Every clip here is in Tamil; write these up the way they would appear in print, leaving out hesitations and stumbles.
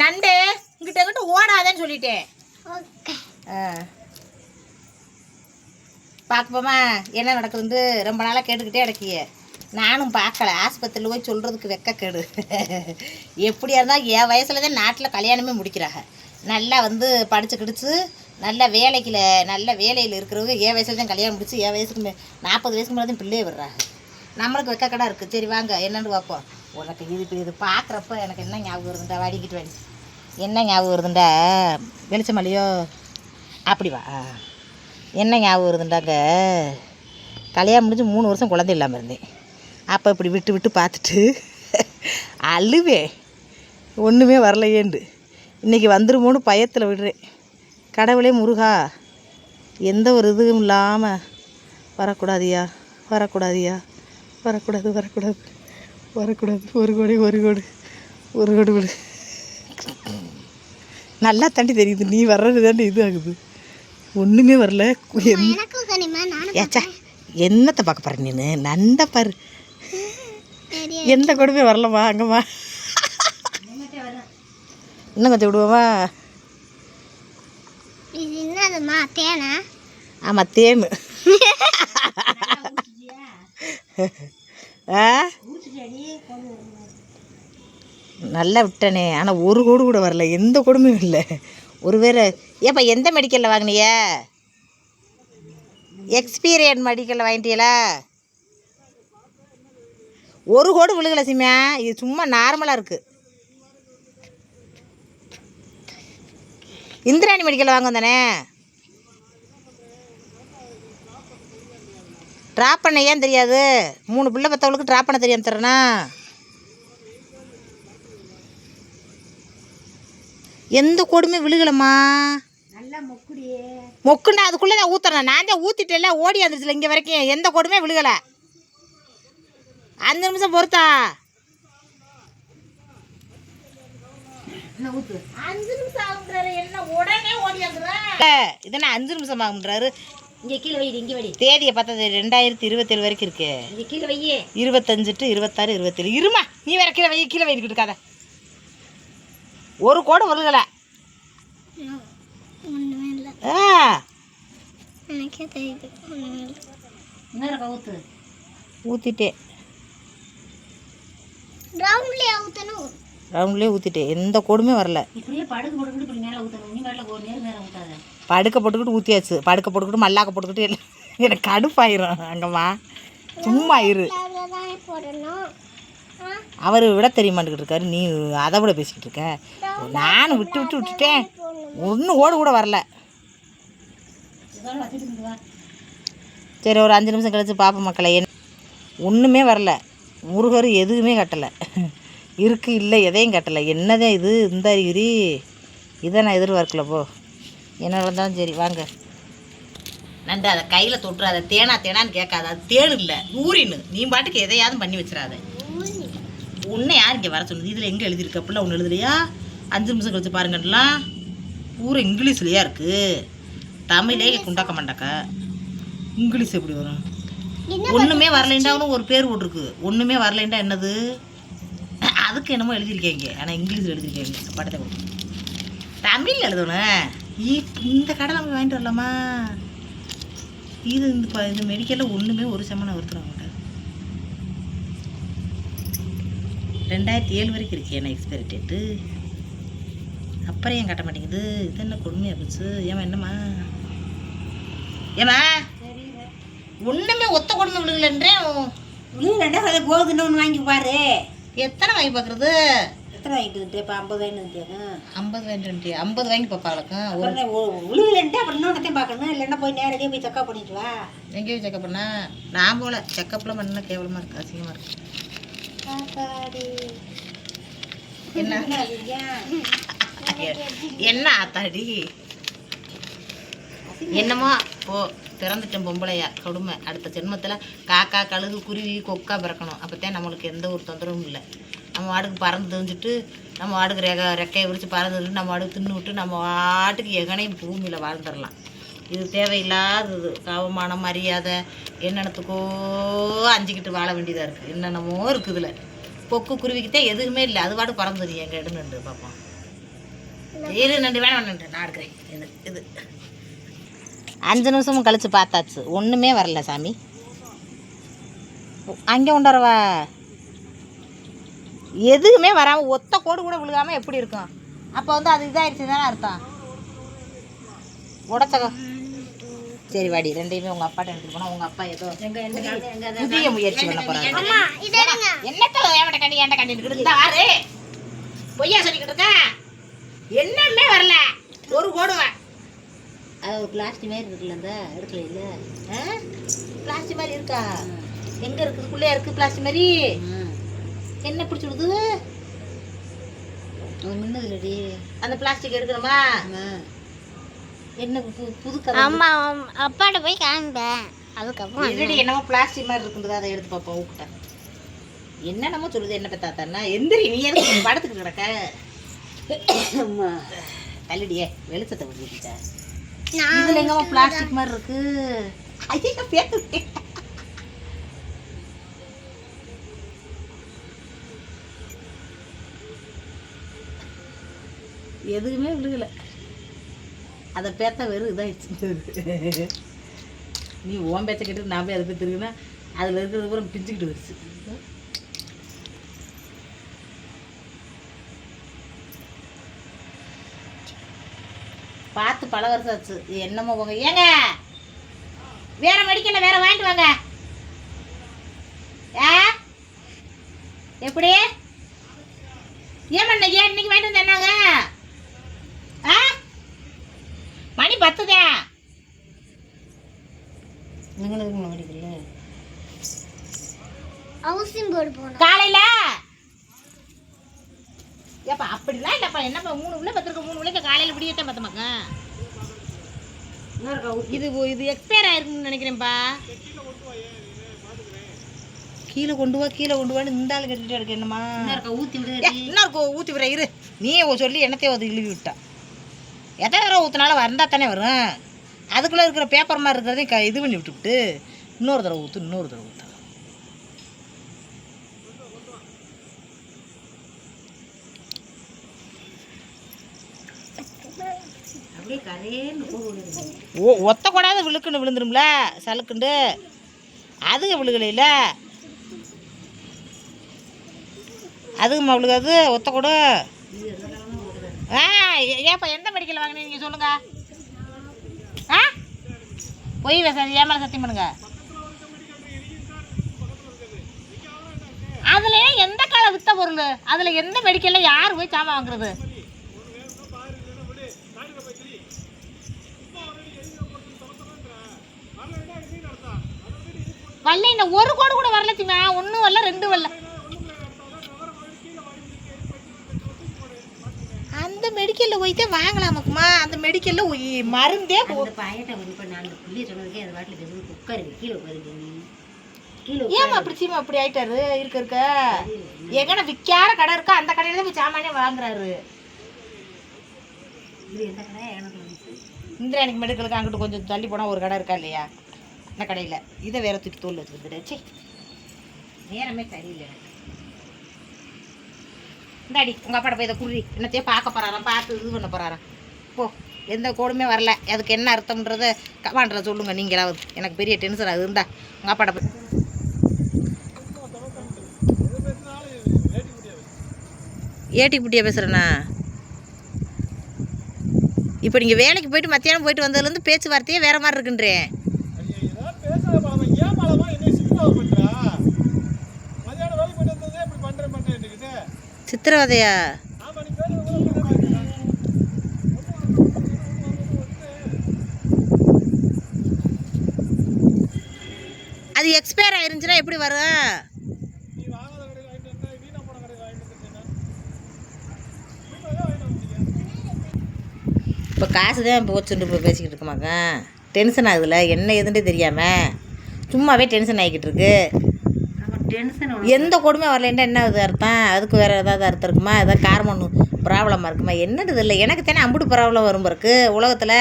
நண்டு இங்கிட்ட இங்கிட்ட ஓடாதேன்னு சொல்லிட்டேன். பார்ப்போமா என்ன நடக்குதுன்னு ரொம்ப நாளாக கேட்டுக்கிட்டே கிடக்கிய. நானும் பார்க்கல. ஆஸ்பத்திரியில் போய் சொல்கிறதுக்கு வெக்கக்கேடு. எப்படியா இருந்தால் என் வயசில் தான் நாட்டில் கல்யாணமே முடிக்கிறாங்க. நல்லா வந்து படித்து கிடிச்சு நல்ல வேலையில் இருக்கிறவங்க என் வயசில் தான் கல்யாணம் முடிச்சு என் வயசுக்கு 40 வயசுக்கு மேலே தான் பிள்ளையே விடுறாங்க. நம்மளுக்கு வெக்கக்கடா இருக்குது. சரி வாங்க என்னென்னு பார்ப்போம். உனக்கு இது பார்க்குறப்ப எனக்கு என்ன ஞாபகம் வருதுண்டா, வாடிக்கிட்டு வாடி என்ன ஞாபகம் வருதுண்டா, வெளிச்சமல்லையோ அப்படி வா. என்ன ஞாபகம் வருதுண்டாங்க, கல்யாணம் முடிஞ்சு 3 வருஷம் குழந்தை இல்லாமல் இருந்தேன். அப்போ இப்படி விட்டு பார்த்துட்டு அழுவே ஒன்றுமே வரலையேண்டு. இன்றைக்கி வந்துருமோன்னு பயத்தில் விடுறேன். கடவுளே முருகா, எந்த ஒரு இதுவும் இல்லாமல் வரக்கூடாதியா, வரக்கூடாது. ஒரு கோடி விடு. நல்லா தாண்டி தெரியுது, நீ வர்றது தாண்டி இது ஆகுது. ஒன்றுமே வரல. ஏச்சா என்னத்தை பார்க்க பாரு நீ, நண்டை பாரு. எந்த கொடுமே வரலம்மா. அங்கம்மா இன்னும் கொஞ்சம் விடுவோமா? ஆமாம் தேனு. நல்லா விட்டனே, ஆனால் ஒரு கோடு கூட வரல. எந்த கொடுமையும் இல்லை. ஒருவேளை ஏப்பா எந்த மெடிக்கலில் வாங்கினிய? எக்ஸ்பீரியன் மெடிக்கலில் வாங்கிட்டீங்களா? ஒரு கோடு விழுகலை சிம்யா, இது சும்மா நார்மலாக இருக்குது. இந்திராணி மெடிக்கலில் வாங்க தானே. ட்ராப் பண்ண ஏன் தெரியாது? 3 பிள்ளை பத்தவளுக்கு ட்ராப் பண்ண தெரியாம தரேனா? எந்த கோடுமே விழுகலம்மா. மொக்குண்டா அதுக்குள்ளே நான் ஊற்றுறேன். நான் தான் ஊற்றிட்டேன்ல, ஓடி வந்துருச்சுல இங்கே வரைக்கும். எந்த கோடுமே விழுகலை. 5 நிமிஷம் பொறுத்தா. 5 நிமிஷம் ஆகுன்றாரு, என்ன உடனே ஓடி வந்துடுறேன். இதென்ன 5 நிமிஷம் ஆகுன்றாரு. இங்கே கீழே வை, இங்கே வை. தேதியை பார்த்தா 2027 வரைக்கும் இருக்கு. இங்கே கீழே வை. 25 to 26 27. இருமா நீ வேற கீழே வைக்கிட்டு இருக்காத. ஒரு கோடு விழுகலை. ஊற்றிட்டேன், ரவுண்ட்லேயே ஊற்றிட்டேன். எந்த கோடுமே வரல. படுக்க போட்டுக்கிட்டு ஊற்றியாச்சு. படுக்க போட்டுக்கிட்டு மல்லாக்க போட்டுக்கிட்டு எல்லாம் எனக்கு கடுப்பாயிரும். அங்கம்மா சும்மா இரு. அவர் விட தெரியமாட்டுக்கிட்டு இருக்காரு, நீ அதை விட பேசிக்கிட்டு இருக்க. நானும் விட்டுட்டேன். ஒன்றும் ஓடு கூட வரல. சரி ஒரு 5 நிமிஷம் கழிச்சு பார்ப்போம் மக்களை. ஒன்றுமே வரல. முருகர் எதுவுமே கட்டலை. இருக்குது இல்லை எதையும் கட்டலை. என்னதான் இது இந்த அறிகுறி? இதை நான் எதிர்பார்க்கல. போ என்ன நடந்தாலும் சரி வாங்க. நண்டு அதை கையில் தொட்டுற. அதை தேனான்னு கேட்காது. அது தேனு இல்லை, ஊரின்னு. நீ பாட்டுக்கு எதையாவது பண்ணி வச்சிடாத. ஒன்று யார் இங்கே வர சொல்லுது? இதில் எங்கே எழுதியிருக்கு? அப்படிலாம் ஒன்று எழுதலையா? 5 நிமிஷம் கழிச்சு பாருங்கலாம். பூரா இங்கிலீஷ்லையா இருக்குது. தமிழே குண்டாக்க மாட்டாக்கா. இங்கிலீஷ் எப்படி வரும்? ஒன்றுமே வரலைண்டாவும் ஒரு பேர் போட்டிருக்கு. ஒன்றுமே வரலைண்டா என்னது? அதுக்கு என்னமோ எழுதியிருக்கேங்க, ஆனால் இங்கிலீஷில் எழுதியிருக்கேங்க. படத்தை கொடுக்கும் தமிழில் எழுதணும். இந்த கடை நம்ம வாங்கிட்டு வரலாமா? இந்த மெடிக்கலில் ஒன்றுமே ஒரு செம்மனை ஒருத்தர் 2007 வரைக்கும் இருக்கு என்ன எக்ஸ்பைரி டேட்டு. அப்புறம் ஏன் கட்ட மாட்டேங்குது? இது என்ன கொடுமையாக போச்சு. என்னம்மா ஒன்றுமே ஒத்த கொடுமை விழுகலன்றேன். போகுதுன்னு ஒன்று வாங்கி பாரு. எத்தனை வாங்கி பார்க்குறது? எத்தனை வாங்கிட்டு இப்போ 50 வாங்கிட்டு 50 வாங்கிட்டு 50 வாங்கி பார்ப்பாளுக்கும். விழுகலன்ட்டு அப்புறம் இன்னொன்றத்தையும் பார்க்கணும். இல்லைன்னா போய் நேரடியாக போய் செக்அப் பண்ணிட்டு வா. எங்கேயும் போய் செக்அப் பண்ணா? நான் போல செக்கப்லாம் பண்ணா கேவலமாக இருக்குது, அசிங்கமாக இருக்குது. என்ன ஆத்தாடி என்னமோ போ. பிறந்துட்டேன் பொம்பளையா, கொடுமை. அடுத்த ஜென்மத்தில் காக்கா கழுகு குருவி கொக்கா பிறக்கணும். அப்போத்தான் நம்மளுக்கு எந்த ஒரு தொந்தரவும் இல்லை. நம்ம வாட்டுக்கு பறந்து தெரிஞ்சுட்டு நம்ம வாட்டுக்கு ரெக்கையை விரித்து பறந்துட்டு நம்ம வாட்டுக்கு தின்னு விட்டு நம்ம வாட்டுக்கு எகனையும் பூமியில் வாழ்ந்துடலாம். இது தேவையில்லாதது. அவமான மரியாதை என்னென்னத்துக்கோ அஞ்சிக்கிட்டு வாழ வேண்டியதாக இருக்குது. என்னென்னமோ இருக்குது இதில். பொக்கு குருவிக்கிட்டே எதுவுமே இல்லை. அது பாட்டு பறந்துது எங்கள் எடுன்னு பார்ப்போம். இரு நண்டு வேணாம் நண்டு நான் எடுக்கிறேன். இது இது 5 நிமிஷமும் கழிச்சு பார்த்தாச்சு, ஒன்றுமே வரல சாமி. அங்கே கொண்டாரவா எதுவுமே வராமல் ஒத்த கோடு கூட விழுகாமல் எப்படி இருக்கும்? அப்போ வந்து அது இதாகிடுச்சு தானே அர்த்தம். உடச்சக சரி வாடி, ரெண்டையுமே உங்கள் அப்பாட்ட எடுத்துட்டு போனால் உங்கள் அப்பா ஏதோ புதிய முயற்சி பண்ண போகிறாங்க. என்னத்த ஏன்ட்ட கண்டி ஏன்ட்ட கண்டிட்டு இருந்தா வாரு பொய்யா சொல்லிக்கிட்டு இருக்கா? என்னமே வரல, ஒரு கோடுவேன். அது ஒரு பிளாஸ்டிக் மாதிரி இருக்குல்ல, அந்த இடத்துல இல்லை பிளாஸ்டிக் மாதிரி இருக்கா? எங்கே இருக்குதுக்குள்ளே இருக்குது பிளாஸ்டிக் மாதிரி. என்ன பிடிச்சி விடுது? மின்னதுலடி அந்த பிளாஸ்டிக் எடுக்கணுமா? என்ன புது கதை? அம்மா அப்பாட்ட போய் காமிப்பேன். அதுக்கப்புறம் இல்லடி என்னமோ பிளாஸ்டிக் மாதிரி இருக்குன்றது, அதை எடுத்து பார்ப்போம். ஊக்கிட்ட என்னென்னமோ சொல்லுது. என்ன பத்தாத்தா எந்திரி, நீ எதுக்கு படத்துக்கு கிடக்க? தள்ளிடியே வெளிச்சத்தை விட்டுட்டா. இதுல எங்கம்மா பிளாஸ்டிக் மாதிரி இருக்கு? ஐயா பேத்து எதுவுமே விழுகலை. அதை பேத்த வெறும் இதாகிடுச்சு. நீ ஓம் பேச்சை கேட்டு நான் போய் அதை போய் திருகுனா அதில் இருக்கிறது பூரா பிச்சுக்கிட்டு வந்துச்சு. பார்த்து பல வருஷம் ஆச்சு. என்னமோ போங்க. ஏங்க வேற மெடிக்கல்ல வேற வாங்கிட்டு வாங்க. எப்படி ஏன் இன்னைக்கு வாங்கிட்டு வந்து என்னங்க? மணி 10 தான். நீங்களும் மெடிக்கல்ல ஹவுசிங் போர்டு போனோம் காலையில. ஏப்பா அப்படிலாம் இல்லைப்பா. என்னப்பா 3 உள்ள பத்திருக்க 3 உள்ள காலையில் விடியத்தான் பார்த்தமாக்கா. இது இது எக்ஸ்பயர் ஆயிருக்குன்னு நினைக்கிறேன்ப்பா. கீழே கொண்டு வான்னு இந்த ஆள் கட்டிட்டு இருக்கு. என்னம்மா ஊற்றி விடு, இன்னும் ஊற்றி விடுற. இரு நீ சொல்லி என்னத்தையும் அது இழுவி விட்டா. எத்தனை தடவை ஊற்றினாலும் வந்தால் தானே வரும். அதுக்குள்ளே இருக்கிற பேப்பர் மாதிரி இருக்கிறதையும் இது பண்ணி விட்டுவிட்டு இன்னொரு தடவை ஊற்று. ஒத்த கூடாது விழுக்குன்னு விழுந்துரும்ல சலுக்குண்டு. அதுங்க விழுகலையில அதுக்குமா விழுகாது ஒத்த கூட. ஏப்பா எந்த மெடிக்கல் வாங்கினீங்க நீங்கள் சொல்லுங்க. பொய் பேசாது, ஏன் மேலே சத்தியம் பண்ணுங்க. அதுல எந்த கால வித்த பொருள்? அதுல எந்த மெடிக்கல்ல யார் போய் சாமான் வாங்குறது? வரல, இந்த ஒரு கோடு கூட வரல. சிமா 1 வரல 2 வரல. அந்த மெடிக்கல்ல போயிட்டே வாங்கலாமாக்குமா? அந்த மெடிக்கல்ல மருந்தே ஏமா அப்படி சீமா அப்படி ஆயிட்டாரு. இருக்க எங்கன விற்கார கடை இருக்கா அந்த கடையில தான் போய் சாமானே வாங்குறாரு. இந்திராணிக்கு மெடிக்கலுக்கு அங்கிட்டு கொஞ்சம் தள்ளி போனால் ஒரு கடை இருக்கா இல்லையா? அந்த கடையில் இதை வேற தூக்கி தோல் வச்சுருந்துடுச்சு. நேரமே சரியில்லை. இந்தாடி உங்கள் அப்பாட்ட போய் இதை குடி. என்னத்தையும் பார்க்க போகிறாராம், பார்த்து இது பண்ண போகிறாராம். போ, எந்த கோடுமே வரல. அதுக்கு என்ன அர்த்தம்ன்றதை கமாண்ட்ரை சொல்லுங்கள் நீங்களாவது. எனக்கு பெரிய டென்ஷன் அது இருந்தா. உங்கள் அப்பாட்ட போய் ஏட்டி குட்டியாக பேசுகிறேண்ணா. இப்போ நீங்கள் வேலைக்கு போயிட்டு மத்தியானம் போயிட்டு வந்ததுலேருந்து பேச்சுவார்த்தையே வேறு மாதிரி இருக்குன்றேன். சித்திரவதையா? அது எக்ஸ்பயர் ஆயிருந்துச்சுன்னா எப்படி வரும்? இப்போ காசு தான் போச்சுட்டு இப்போ பேசிக்கிட்டு இருக்கமாக்கா. டென்ஷன் ஆகுதுல்ல, என்ன எதுன்னு தெரியாமல் சும்மாவே டென்ஷன் ஆகிக்கிட்டு இருக்கு. எந்த கொடுமை வரலன்னா என்ன இது அர்த்தம்? அதுக்கு வேறு ஏதாவது அர்த்தம் இருக்குமா? ஏதாவது காரணம் ஒன்று ப்ராப்ளமாக இருக்குமா? என்னது இல்லை. எனக்கு தானே அம்புட்டு ப்ராப்ளம் வரும் பிறகு உலகத்தில்.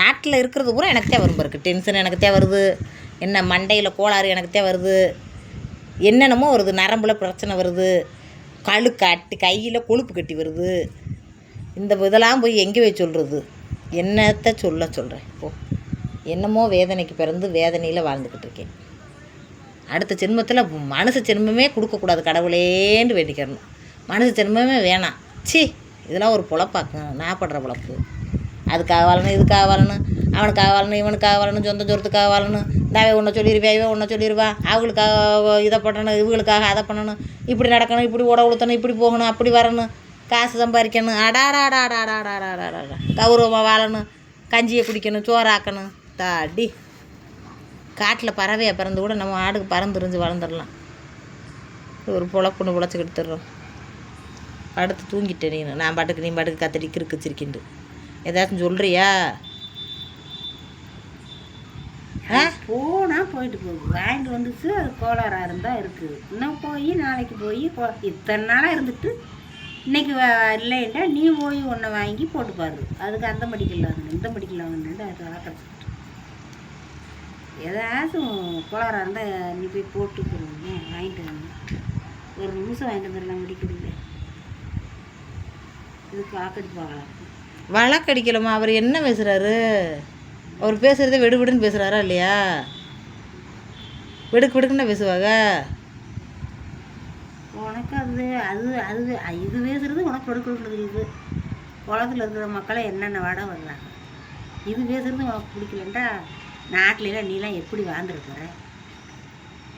நாட்டில் இருக்கிறது பூரா எனக்கு தான் வரும் பிறகு. டென்ஷன் எனக்கு தான் வருது. என்ன மண்டையில் கோளாறு எனக்கு தான் வருது. என்னென்னமோ வருது. நரம்பில் பிரச்சனை வருது. கட்டு கையில் கொழுப்பு கட்டி வருது. இந்த இதெல்லாம் போய் எங்கே போய் சொல்கிறது? என்னத்தை சொல்கிறேன் இப்போ. என்னமோ வேதனைக்கு பிறந்து வேதனையில் வாழ்ந்துக்கிட்டு இருக்கேன். அடுத்த ஜென்மத்தில் மனுஷ ஜென்மமே கொடுக்கக்கூடாது கடவுளேன்னு வேண்டிக்கிறணும். மனுஷ ஜென்மமே வேணாம். சி, இதெல்லாம் ஒரு பொழப்பாக்கும். நான் படுற பொழப்பு. அதுக்காக வாழணும், இதுக்காக வாழணும், அவனுக்காக வாழணும், இவனுக்காக வாழணும், சொந்த ஜோரத்துக்காக வாழணும். இந்தாவே ஒன்றை சொல்லிடுவேன், இவன் ஒன்றை சொல்லிடுவான், அவங்களுக்காக இதை பண்ணணும், இவங்களுக்காக அதை பண்ணணும், இப்படி நடக்கணும், இப்படி ஓட உளுத்தணும், இப்படி போகணும், அப்படி வரணும், காசு சம்பாதிக்கணும், அடாடாடாடாடாடாடாடா, கௌரவமாக வாழணும், கஞ்சியை குடிக்கணும், சோறாக்கணும். தாடி காட்டில் பறவையாக பிறந்து கூட நம்ம ஆடுக்கு பறந்துருந்து வளர்ந்துடலாம். ஒரு பொழப்புன்னு பொழைச்சிக்கிட்டு தர்றோம். படுத்து தூங்கிட்டேன். நான் பாட்டுக்கு நீ பாட்டுக்கு கத்தடி கிறுக்கு சிரிக்கிண்டு ஏதாச்சும் சொல்கிறியா? போனால் போயிட்டு போகுது. வாங்கிட்டு வந்துச்சு. அது கோளாறாக இருந்தால் இருக்குது. இன்னும் போய் நாளைக்கு போய் இத்தனை நாளாக இருந்துட்டு இன்றைக்கி இல்லைன்னா நீ போய் ஒன்றை வாங்கி போட்டுப்பாரு. அதுக்கு அந்த மெடிக்கலில் வாங்கணும், இந்த மெடிக்கலில் வாங்கணுன்ட்டு அது கிடச்சிட்டு ஏதாச்சும் கோளாறாக இருந்தால் நீ போய் போட்டு போடுவோங்க. வாங்கிட்டு வாங்க. ஒரு நிமிஷம் வாங்கிட்டு வந்துடலாம் மெடிக்கலில். இதுக்கு ஆக்கடிச்சு பார்க்கலாம். வழக்கடிக்கலாமா? அவர் என்ன பேசுகிறாரு? அவர் பேசுகிறதே வெடுவிடுன்னு பேசுகிறாரா இல்லையா? வெடுக்குன்னு பேசுவாங்க. உனக்கு அது அது அது இது பேசுகிறது உனக்கு வெடுக்குன்னு இருக்குது. உலகத்தில் இருக்கிற மக்களை என்னென்ன வாட வர்றாங்க. இது பேசுகிறது உனக்கு பிடிக்கலண்டா நாட்டிலலாம் நீலாம் எப்படி வாழ்ந்துருக்குற?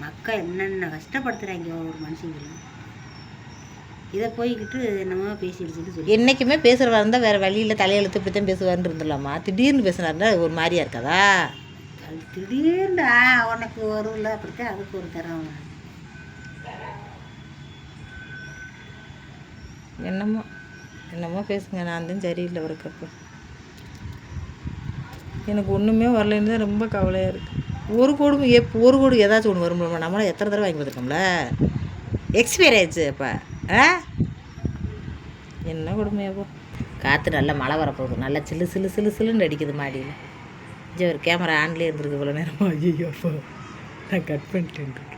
மக்கள் என்னென்ன கஷ்டப்படுத்துகிறாங்க ஒரு மனுஷங்களும். இதை போய்கிட்டு என்னமோ பேசிடுச்சுன்னு சொல்லி என்றைக்குமே பேசுகிறவா இருந்தால் வேறு வழியில் தலையெழுத்து இப்படி தான் பேசுவார்னு இருந்துடலாமா? திடீர்னு பேசுனாருந்தா ஒரு மாதிரியா இருக்காதா? அது திடீர்னு உனக்கு வரும்ல, அப்படித்தான் அதுக்கு ஒரு தரம். என்னமோ பேசுங்க. நான் தான் சரியில்லை ஒரு கப்பு. எனக்கு ஒன்றுமே வரலைன்னு தான் ரொம்ப கவலையாக இருக்குது. ஒரு கோடு ஏதாச்சும் ஒன்று வரும்போது நம்மளாம் எத்தனை தடவை வாங்கி பார்த்துருக்கோம்ல. எக்ஸ்பைரி ஆயிடுச்சு அப்போ. என்ன கொடுமையாப்போ. காற்று நல்லா மழை வரப்போகுது. நல்லா சில்லுன்னு அடிக்குது மாடியில். ஒரு கேமரா ஆன்லேயே இருந்திருக்கு இவ்வளோ நேரமாக. ஐயோ அப்போ நான் கட் பண்ணிட்டேன்.